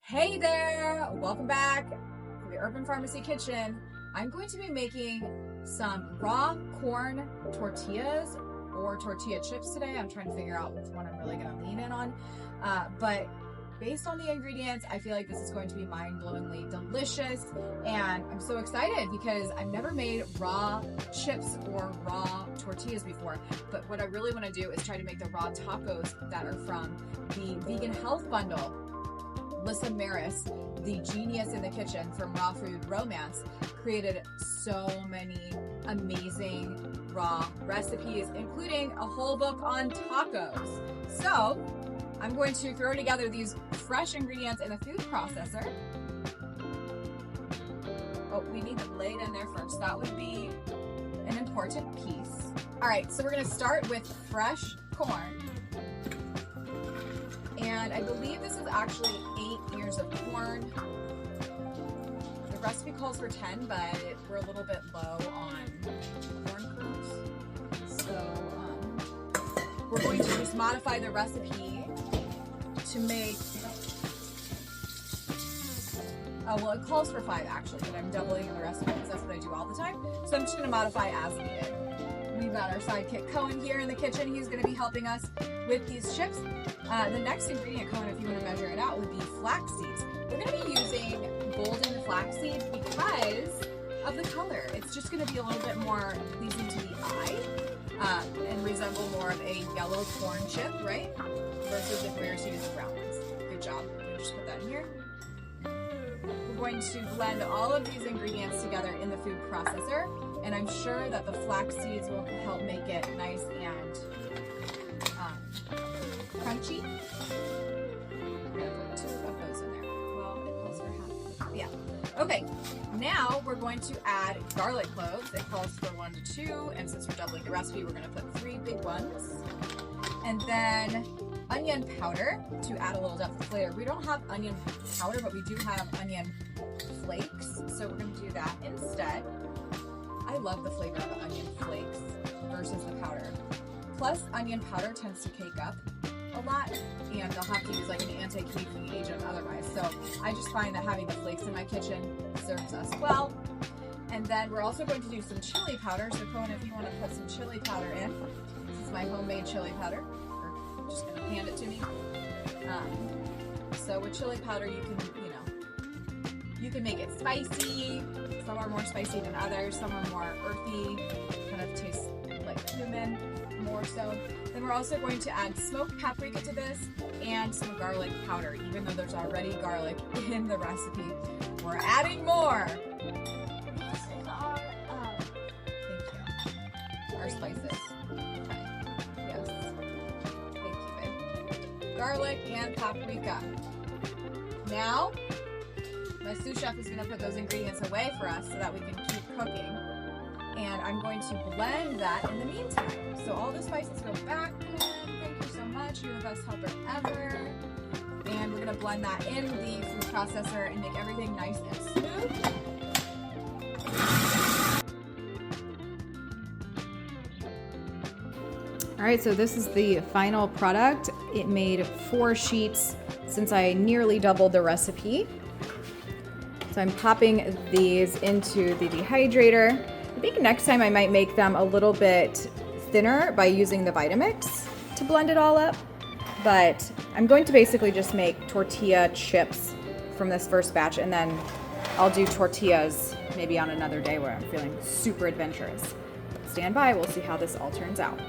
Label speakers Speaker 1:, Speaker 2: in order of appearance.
Speaker 1: Hey there! Welcome back to the Urban Pharmacy Kitchen. I'm going to be making some raw corn tortillas or tortilla chips today. I'm trying to figure out which one I'm really going to lean in on. But based on the ingredients, I feel like this is going to be mind-blowingly delicious. And I'm so excited because I've never made raw chips or raw tortillas before. But what I really want to do is try to make the raw tacos that are from the Vegan Health Bundle. Alyssa Maris, the genius in the kitchen from Raw Food Romance, created so many amazing raw recipes, including a whole book on tacos. So I'm going to throw together these fresh ingredients in a food processor. Oh, we need the blade in there first. That would be an important piece. All right, so we're going to start with fresh corn. And I believe this is actually 8 ears of corn. The recipe calls for 10, but we're a little bit low on corn kernels. So we're going to just modify the recipe to make, well, it calls for 5 actually, but I'm doubling the recipe because that's what I do all the time. So I'm just going to modify as needed. We've got our sidekick Cohen here in the kitchen. He's going to be helping us with these chips. The next ingredient, Cohen, if you want to measure it out, would be flax seeds. We're going to be using golden flax seeds because of the color. It's just going to be a little bit more pleasing to the eye and resemble more of a yellow corn chip, right? Versus if we were to use the brown ones. Good job. Just put that in here. We're going to blend all of these ingredients together in the food processor, and I'm sure that the flax seeds will help make it nice and crunchy. I'm gonna put 2 of those in there. Well, it calls for half. Yeah. Okay. Now we're going to add garlic cloves. It calls for 1 to 2, and since we're doubling the recipe, we're going to put 3 big ones. And then onion powder to add a little depth of flavor. We don't have onion powder, but we do have onion flakes, so we're going to do that instead. I love the flavor of the onion flakes versus the powder. Plus, onion powder tends to cake up a lot, and they'll have to use like an anti-caking agent otherwise. So I just find that having the flakes in my kitchen serves us well. And then we're also going to do some chili powder. So Cohen, if you want to put some chili powder in, this is my homemade chili powder. You're just going to hand it to me. So with chili powder, you can make it spicy. Some are more spicy than others. Some are more earthy, kind of taste like cumin more so. Then we're also going to add smoked paprika to this and some garlic powder. Even though there's already garlic in the recipe, we're adding more. This is our, thank you. Our spices. Okay. Yes. Thank you, babe. Garlic and paprika. Now, my sous chef is going to put those ingredients away for us so that we can keep cooking. And I'm going to blend that in the meantime. So all the spices go back. Thank you so much. You're the best helper ever. And we're going to blend that in the food processor and make everything nice and smooth.
Speaker 2: All right, so this is the final product. It made 4 sheets since I nearly doubled the recipe. So I'm popping these into the dehydrator. I think next time I might make them a little bit thinner by using the Vitamix to blend it all up. But I'm going to basically just make tortilla chips from this first batch, and then I'll do tortillas maybe on another day where I'm feeling super adventurous. Stand by, we'll see how this all turns out.